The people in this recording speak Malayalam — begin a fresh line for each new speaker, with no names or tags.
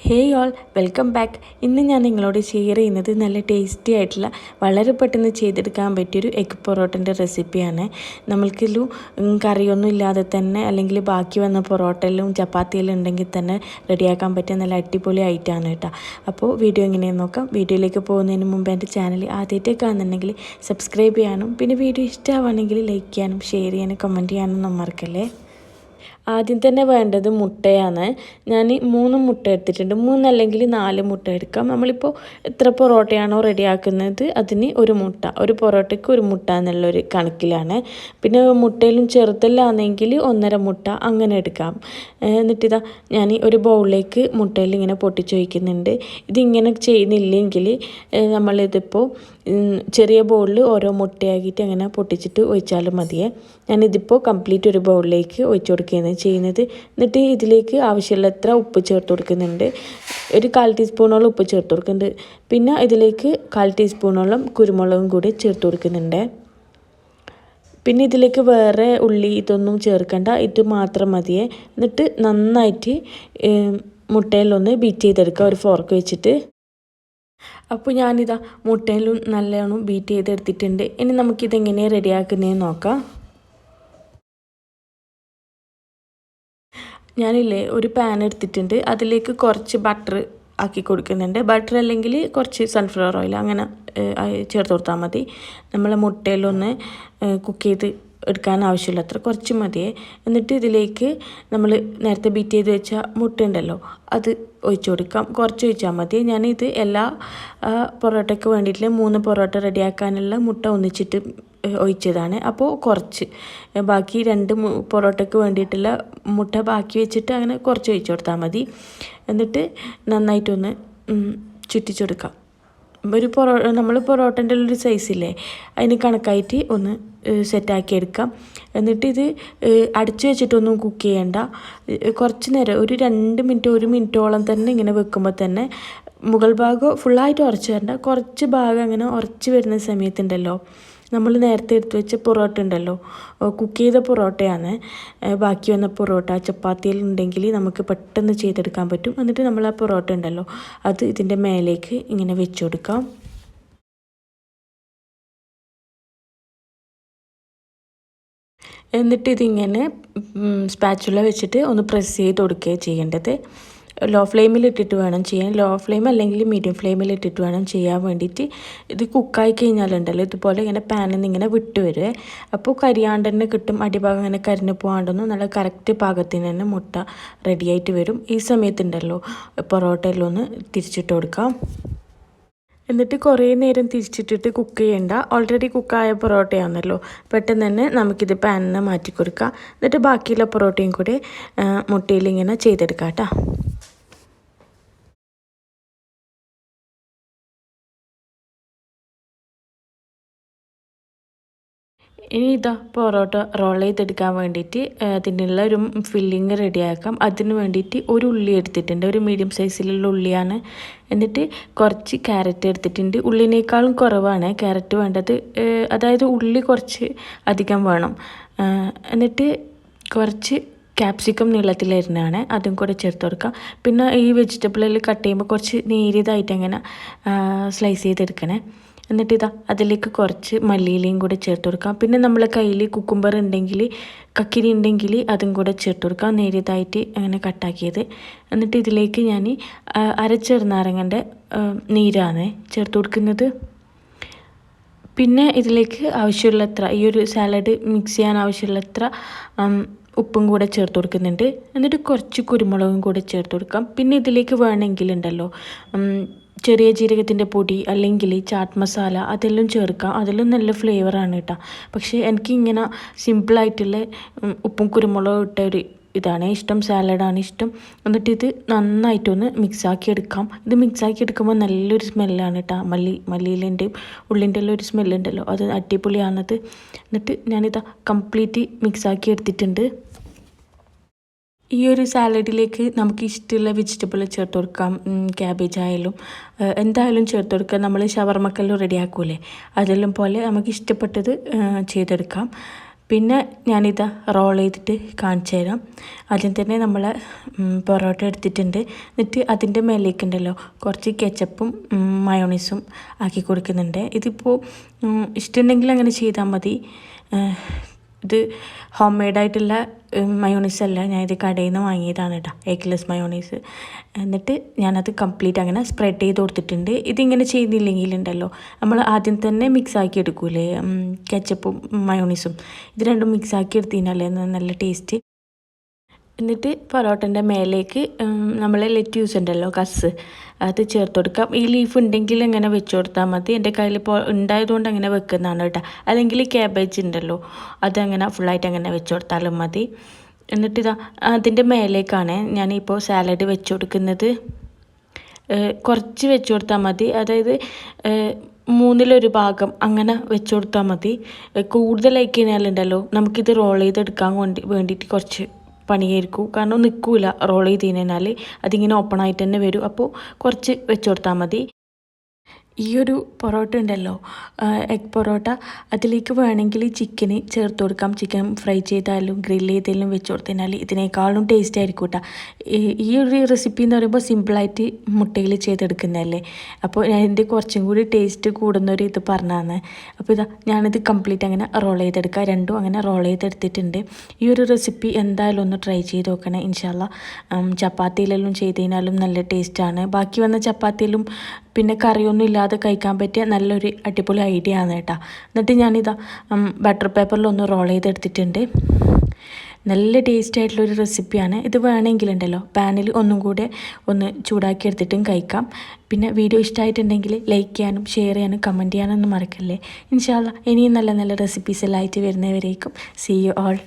Hey all welcome back. ഇന്ന് ഞാൻ നിങ്ങളോട് ഷെയർ ചെയ്യുന്നത് നല്ല ടേസ്റ്റി ആയിട്ടുള്ള വളരെ പെട്ടെന്ന് ചെയ്തെടുക്കാൻ പറ്റിയൊരു എഗ് പൊറോട്ടൻ്റെ റെസിപ്പിയാണ്. നമ്മൾക്കൊരു കറിയൊന്നും ഇല്ലാതെ തന്നെ അല്ലെങ്കിൽ ബാക്കി വന്ന പൊറോട്ടയിലും ചപ്പാത്തിയിലും ഉണ്ടെങ്കിൽ തന്നെ റെഡിയാക്കാൻ പറ്റിയ നല്ല അടിപൊളി ഐറ്റമാണ് കേട്ടോ. അപ്പോൾ വീഡിയോ എങ്ങനെയാണെന്ന് നോക്കാം. വീഡിയോയിലേക്ക് പോകുന്നതിന് മുമ്പ് എൻ്റെ ചാനൽ ആദ്യമായിട്ട് കാണുന്നുണ്ടെങ്കിൽ സബ്സ്ക്രൈബ് ചെയ്യാനും പിന്നെ വീഡിയോ ഇഷ്ടമാണെങ്കിൽ ലൈക്ക് ചെയ്യാനും ഷെയർ ചെയ്യാനും കമൻറ്റ് ചെയ്യാനും മറക്കല്ലേ. ആദ്യം തന്നെ വേണ്ടത് മുട്ടയാണ്. ഞാൻ 3 മുട്ട എടുത്തിട്ടുണ്ട്. 3 അല്ലെങ്കിൽ 4 മുട്ട എടുക്കാം. നമ്മളിപ്പോൾ എത്ര പൊറോട്ടയാണോ റെഡിയാക്കുന്നത് അതിന് ഒരു മുട്ട, ഒരു പൊറോട്ടയ്ക്ക് ഒരു മുട്ട എന്നുള്ളൊരു കണക്കിലാണ്. പിന്നെ മുട്ടയിലും ചെറുതല്ലാണെങ്കിൽ 1.5 മുട്ട അങ്ങനെ എടുക്കാം. എന്നിട്ടിതാ ഞാൻ ഒരു ബൗളിലേക്ക് മുട്ടയിൽ ഇങ്ങനെ പൊട്ടിച്ചൊഴിക്കുന്നുണ്ട്. ഇതിങ്ങനെ ചെയ്യുന്നില്ലെങ്കിൽ നമ്മളിതിപ്പോൾ ചെറിയ ബൗളിൽ ഓരോ മുട്ടയാക്കിയിട്ട് അങ്ങനെ പൊട്ടിച്ചിട്ട് ഒഴിച്ചാലും മതിയേ. ഞാനിതിപ്പോൾ കംപ്ലീറ്റ് ഒരു ബൗളിലേക്ക് ഒഴിച്ചു കൊടുക്കുകയാണ് ചെയ്യുന്നത്. എന്നിട്ട് ഇതിലേക്ക് ആവശ്യമുള്ളത്ര ഉപ്പ് ചേർത്ത് കൊടുക്കുന്നുണ്ട്. ഒരു 1/4 ടീസ്പൂണോളം ഉപ്പ് ചേർത്ത് കൊടുക്കുന്നുണ്ട്. പിന്നെ ഇതിലേക്ക് 1/4 ടീസ്പൂണോളം കുരുമുളകും കൂടി ചേർത്ത് കൊടുക്കുന്നുണ്ട്. പിന്നെ ഇതിലേക്ക് വേറെ ഉള്ളി ഇതൊന്നും ചേർക്കണ്ട, ഇത് മാത്രം മതിയേ. എന്നിട്ട് നന്നായിട്ട് മുട്ടയിലൊന്ന് ബീറ്റ് ചെയ്തെടുക്കുക ഒരു ഫോർക്ക് വെച്ചിട്ട്. അപ്പോൾ ഞാനിതാ മുട്ടയിലും നല്ലോണം ബീറ്റ് ചെയ്തെടുത്തിട്ടുണ്ട്. ഇനി നമുക്കിതെങ്ങനെ റെഡിയാക്കുന്നതെന്ന് നോക്കാം. ഞാനില്ലേ ഒരു പാൻ എടുത്തിട്ടുണ്ട്. അതിലേക്ക് കുറച്ച് ബട്ടർ ആക്കി കൊടുക്കുന്നുണ്ട്. ബട്ടർ അല്ലെങ്കിൽ കുറച്ച് സൺഫ്ലവർ ഓയിൽ അങ്ങനെ ചേർത്ത് കൊടുത്താൽ മതി. നമ്മൾ മുട്ടയിലൊന്ന് കുക്ക് ചെയ്ത് എടുക്കാൻ ആവശ്യമുള്ളത്ര കുറച്ച് മതിയേ. എന്നിട്ട് ഇതിലേക്ക് നമ്മൾ നേരത്തെ ബീറ്റ് ചെയ്ത് വെച്ച മുട്ട ഉണ്ടല്ലോ അത് ഒഴിച്ചു കൊടുക്കാം. കുറച്ച് ഒഴിച്ചാൽ മതി. ഞാനിത് എല്ലാ പൊറോട്ടയ്ക്ക് വേണ്ടിയിട്ട് 3 പൊറോട്ട റെഡിയാക്കാനുള്ള മുട്ട ഒന്നിച്ചിട്ട് ഒഴിച്ചതാണ്. അപ്പോൾ കുറച്ച് ബാക്കി 2 പൊറോട്ടയ്ക്ക് വേണ്ടിയിട്ടുള്ള മുട്ട ബാക്കി വെച്ചിട്ട് അങ്ങനെ കുറച്ച് ഒഴിച്ചു കൊടുത്താൽ മതി. എന്നിട്ട് നന്നായിട്ടൊന്ന് ചുറ്റിച്ചെടുക്കാം. നമ്മൾ പൊറോട്ടൻ്റെ ഒരു സൈസില്ലേ അതിന് കണക്കായിട്ട് ഒന്ന് സെറ്റാക്കി എടുക്കാം. എന്നിട്ട് ഇത് അടച്ചു വെച്ചിട്ടൊന്നും കുക്ക് ചെയ്യണ്ട. കുറച്ച് നേരം ഒരു 2 മിനിറ്റ് 1 മിനിറ്റോളം തന്നെ ഇങ്ങനെ വെക്കുമ്പോൾ തന്നെ മുകൾ ഭാഗം ഫുള്ളായിട്ട് ഉറച്ച് വരണ്ട, കുറച്ച് ഭാഗം അങ്ങനെ ഉറച്ച് വരുന്ന സമയത്തുണ്ടല്ലോ നമ്മൾ നേരത്തെ എടുത്ത് വെച്ച പൊറോട്ട ഉണ്ടല്ലോ, കുക്ക് ചെയ്ത പൊറോട്ടയാണ്. ബാക്കി വന്ന പൊറോട്ട ചപ്പാത്തിയിൽ ഉണ്ടെങ്കിൽ നമുക്ക് പെട്ടെന്ന് ചെയ്തെടുക്കാൻ പറ്റും. എന്നിട്ട് നമ്മൾ ആ പൊറോട്ട ഉണ്ടല്ലോ അത് ഇതിൻ്റെ മേലേക്ക് ഇങ്ങനെ വെച്ച് കൊടുക്കാം. എന്നിട്ട് ഇതിങ്ങനെ സ്പാച്ചുല വെച്ചിട്ട് ഒന്ന് പ്രസ് ചെയ്ത് കൊടുക്കുകയാണ് ചെയ്യേണ്ടത്. ലോ ഫ്ലെയിമിലിട്ടിട്ട് വേണം ചെയ്യാൻ. ലോ ഫ്ലെയിം അല്ലെങ്കിൽ മീഡിയം ഫ്ലെയിമിലിട്ടിട്ട് വേണം ചെയ്യാൻ വേണ്ടിയിട്ട്. ഇത് കുക്കായി കഴിഞ്ഞാലുണ്ടല്ലോ ഇതുപോലെ ഇങ്ങനെ പാനിൽ നിന്ന് ഇങ്ങനെ വിട്ട് വരുവേ. അപ്പോൾ കരിയാണ്ട് തന്നെ കിട്ടും. അടിഭാഗം ഇങ്ങനെ കരിഞ്ഞ് പോകാണ്ടൊന്നും നല്ല കറക്റ്റ് പാകത്തിന് തന്നെ മുട്ട റെഡിയായിട്ട് വരും. ഈ സമയത്തുണ്ടല്ലോ പൊറോട്ടയെല്ലാം ഒന്ന് തിരിച്ചിട്ട് കൊടുക്കാം. എന്നിട്ട് കുറേ നേരം തിരിച്ചിട്ടിട്ട് കുക്ക് ചെയ്യണ്ട. ഓൾറെഡി കുക്കായ പൊറോട്ടയാണല്ലോ, പെട്ടെന്ന് തന്നെ നമുക്കിത് പാനിന് മാറ്റി കൊടുക്കാം. എന്നിട്ട് ബാക്കിയുള്ള പൊറോട്ടയും കൂടി മുട്ടയിൽ ഇങ്ങനെ ചെയ്തെടുക്കാം കേട്ടോ. ഇനി ഇതാ പൊറോട്ട റോൾ ചെയ്തെടുക്കാൻ വേണ്ടിയിട്ട് അതിനുള്ള ഒരു ഫില്ലിങ് റെഡിയാക്കാം. അതിന് വേണ്ടിയിട്ട് ഒരു ഉള്ളി എടുത്തിട്ടുണ്ട്, ഒരു മീഡിയം സൈസിലുള്ള ഉള്ളിയാണ്. എന്നിട്ട് കുറച്ച് ക്യാരറ്റ് എടുത്തിട്ടുണ്ട്. ഉള്ളിനേക്കാളും കുറവാണ് ക്യാരറ്റ് വേണ്ടത്, അതായത് ഉള്ളി കുറച്ച് അധികം വേണം. എന്നിട്ട് കുറച്ച് ക്യാപ്സിക്കം നീളത്തിലരിഞ്ഞാണ്, അതും കൂടെ ചേർത്ത് കൊടുക്കാം. പിന്നെ ഈ വെജിറ്റബിളിൽ കട്ട് ചെയ്യുമ്പോൾ കുറച്ച് നേരിയതായിട്ട് അങ്ങനെ സ്ലൈസ് ചെയ്തെടുക്കണേ. എന്നിട്ട് ഇതാ അതിലേക്ക് കുറച്ച് മല്ലിയിലയും കൂടെ ചേർത്ത് കൊടുക്കാം. പിന്നെ നമ്മളെ കയ്യിൽ കുക്കുംബർ ഉണ്ടെങ്കിൽ കക്കിരി ഉണ്ടെങ്കിൽ അതും കൂടെ ചേർത്ത് കൊടുക്കാം, നേരിയതായിട്ട് അങ്ങനെ കട്ടാക്കിയത്. എന്നിട്ട് ഇതിലേക്ക് ഞാൻ അരച്ചെറുനാരങ്ങൻ്റെ നീരാണ് ചേർത്ത് കൊടുക്കുന്നത്. പിന്നെ ഇതിലേക്ക് ആവശ്യമുള്ളത്ര ഈ ഒരു സാലഡ് മിക്സ് ചെയ്യാൻ ആവശ്യമുള്ളത്ര ഉപ്പും കൂടെ ചേർത്ത് കൊടുക്കുന്നുണ്ട്. എന്നിട്ട് കുറച്ച് കുരുമുളകും കൂടെ ചേർത്ത് കൊടുക്കാം. പിന്നെ ഇതിലേക്ക് വേണമെങ്കിലുണ്ടല്ലോ ചെറിയ ജീരകത്തിൻ്റെ പൊടി അല്ലെങ്കിൽ ചാറ്റ് മസാല അതെല്ലാം ചേർക്കാം. അതെല്ലാം നല്ല ഫ്ലേവറാണ് കേട്ടോ. പക്ഷേ എനിക്കിങ്ങനെ സിമ്പിളായിട്ടുള്ള ഉപ്പും കുരുമുളകും ഇട്ട ഒരു ഇതാണ് ഇഷ്ടം, സാലഡാണ് ഇഷ്ടം. എന്നിട്ട് ഇത് നന്നായിട്ടൊന്ന് മിക്സാക്കി എടുക്കാം. ഇത് മിക്സാക്കി എടുക്കുമ്പോൾ നല്ലൊരു സ്മെല്ലാണ് കേട്ടോ. മല്ലിയിലേൻ്റെയും ഉള്ളിൻ്റെ എല്ലാം ഒരു സ്മെല്ലുണ്ടല്ലോ, അത് അടിപൊളിയാണത്. എന്നിട്ട് ഞാനിതാ കംപ്ലീറ്റ് മിക്സാക്കി എടുത്തിട്ടുണ്ട്. ഈ ഒരു സാലഡിലേക്ക് നമുക്ക് ഇഷ്ടമുള്ള വെജിറ്റബിൾ ചേർത്ത് കൊടുക്കാം. ക്യാബേജ് ആയാലും എന്തായാലും ചേർത്ത് കൊടുക്കാം. നമ്മൾ ഷവർമ്മക്കെല്ലാം റെഡിയാക്കൂലേ അതെല്ലാം പോലെ നമുക്ക് ഇഷ്ടപ്പെട്ടത് ചെയ്തെടുക്കാം. പിന്നെ ഞാനിതാ റോൾ ചെയ്തിട്ട് കാണിച്ചു തരാം. ആദ്യം തന്നെ നമ്മൾ പൊറോട്ട എടുത്തിട്ടുണ്ട്. എന്നിട്ട് അതിൻ്റെ മേലേക്കുണ്ടല്ലോ കുറച്ച് കെച്ചപ്പും മയോണീസും ആക്കി കൊടുക്കുന്നുണ്ട്. ഇതിപ്പോൾ ഇഷ്ടമുണ്ടെങ്കിൽ അങ്ങനെ ചെയ്താൽ മതി. ഇത് ഹോം മെയ്ഡായിട്ടുള്ള മയോണീസ് അല്ല, ഞാനിത് കടയിൽ നിന്ന് വാങ്ങിയതാണ് കേട്ടോ, എഗ്ലെസ് മയോണീസ്. എന്നിട്ട് ഞാനത് കംപ്ലീറ്റ് അങ്ങനെ സ്പ്രെഡ് ചെയ്ത് കൊടുത്തിട്ടുണ്ട്. ഇതിങ്ങനെ ചെയ്തില്ലെങ്കിലുണ്ടല്ലോ നമ്മൾ ആദ്യം തന്നെ മിക്സ് ആക്കി എടുക്കൂലേ കെച്ചപ്പും മയോണീസും, ഇത് രണ്ടും മിക്സ് ആക്കി എടുത്തതിനാലേ നല്ല ടേസ്റ്റ്. എന്നിട്ട് പൊറോട്ടൻ്റെ മേലേക്ക് നമ്മൾ ലെറ്റ്യൂസ് ഉണ്ടല്ലോ, കസ്, അത് ചേർത്ത് കൊടുക്കാം. ഈ ലീഫ് ഉണ്ടെങ്കിൽ അങ്ങനെ വെച്ച് കൊടുത്താൽ മതി. എൻ്റെ കയ്യിൽ ഇപ്പോൾ ഉണ്ടായതുകൊണ്ട് അങ്ങനെ വെക്കുന്നതാണ് കേട്ടോ. അല്ലെങ്കിൽ ക്യാബേജ് ഉണ്ടല്ലോ, അതങ്ങനെ ഫുള്ളായിട്ട് അങ്ങനെ വെച്ച് കൊടുത്താലും മതി. എന്നിട്ടിതാ അതിൻ്റെ മേലേക്കാണ് ഞാനിപ്പോൾ സാലഡ് വെച്ച് കൊടുക്കുന്നത്. കുറച്ച് വെച്ച് കൊടുത്താൽ മതി, അതായത് 1/3 ഭാഗം അങ്ങനെ വെച്ച് കൊടുത്താൽ മതി. കൂടുതലായി കഴിഞ്ഞാലുണ്ടല്ലോ നമുക്കിത് റോൾ ചെയ്തെടുക്കാൻ വേണ്ടിയിട്ട് കുറച്ച് പണിയായിരിക്കും. കാരണം നിൽക്കില്ല റോൾ ചെയ്ത് കഴിഞ്ഞാൽ, അതിങ്ങനെ ഓപ്പൺ ആയിട്ട് തന്നെ വരും. അപ്പോൾ കുറച്ച് വെച്ച് കൊടുത്താൽ മതി. ഈ ഒരു പൊറോട്ട ഉണ്ടല്ലോ, എഗ് പൊറോട്ട, അതിലേക്ക് വേണമെങ്കിൽ ചിക്കന് ചേർത്ത് കൊടുക്കാം. ചിക്കൻ ഫ്രൈ ചെയ്താലും ഗ്രിൽ ചെയ്താലും വെച്ച് കൊടുത്തതിനാൽ ഇതിനേക്കാളും ടേസ്റ്റ് ആയിരിക്കും കേട്ടോ. ഈ ഒരു റെസിപ്പി എന്ന് പറയുമ്പോൾ സിമ്പിളായിട്ട് മുട്ടയിൽ ചെയ്തെടുക്കുന്നതല്ലേ. അപ്പോൾ അതിൻ്റെ കുറച്ചും കൂടി ടേസ്റ്റ് കൂടുന്നൊരു ഇത് പറഞ്ഞതാണ്. അപ്പോൾ ഇതാ ഞാനിത് കംപ്ലീറ്റ് അങ്ങനെ റോൾ ചെയ്തെടുക്കുക. രണ്ടും അങ്ങനെ റോൾ ചെയ്തെടുത്തിട്ടുണ്ട്. ഈ ഒരു റെസിപ്പി എന്തായാലും ഒന്ന് ട്രൈ ചെയ്ത് നോക്കണേ ഇൻഷാല്ലാ. ചപ്പാത്തിയിലെല്ലാം ചെയ്ത് കഴിഞ്ഞാലും നല്ല ടേസ്റ്റാണ്. ബാക്കി വന്ന ചപ്പാത്തിയിലും പിന്നെ കറിയൊന്നും ഇല്ലാതെ കഴിക്കാൻ പറ്റിയ നല്ലൊരു അടിപൊളി ഐഡിയ ആണ് കേട്ടോ. എന്നിട്ട് ഞാനിതാ ബട്ടർ പേപ്പറിലൊന്ന് റോൾ ചെയ്തെടുത്തിട്ടുണ്ട്. നല്ല ടേസ്റ്റ് ആയിട്ടുള്ളൊരു റെസിപ്പിയാണ് ഇത്. വേണമെങ്കിലുണ്ടല്ലോ പാനിൽ ഒന്നും കൂടെ ഒന്ന് ചൂടാക്കി എടുത്തിട്ടും കഴിക്കാം. പിന്നെ വീഡിയോ ഇഷ്ടമായിട്ടുണ്ടെങ്കിൽ ലൈക്ക് ചെയ്യാനും ഷെയർ ചെയ്യാനും കമൻറ്റ് ചെയ്യാനൊന്നും മറക്കല്ലേ. ഇൻഷാ അല്ലാ ഇനിയും നല്ല നല്ല റെസിപ്പീസ് എല്ലാം ആയിട്ട് വരുന്നവരേക്കും. See you all.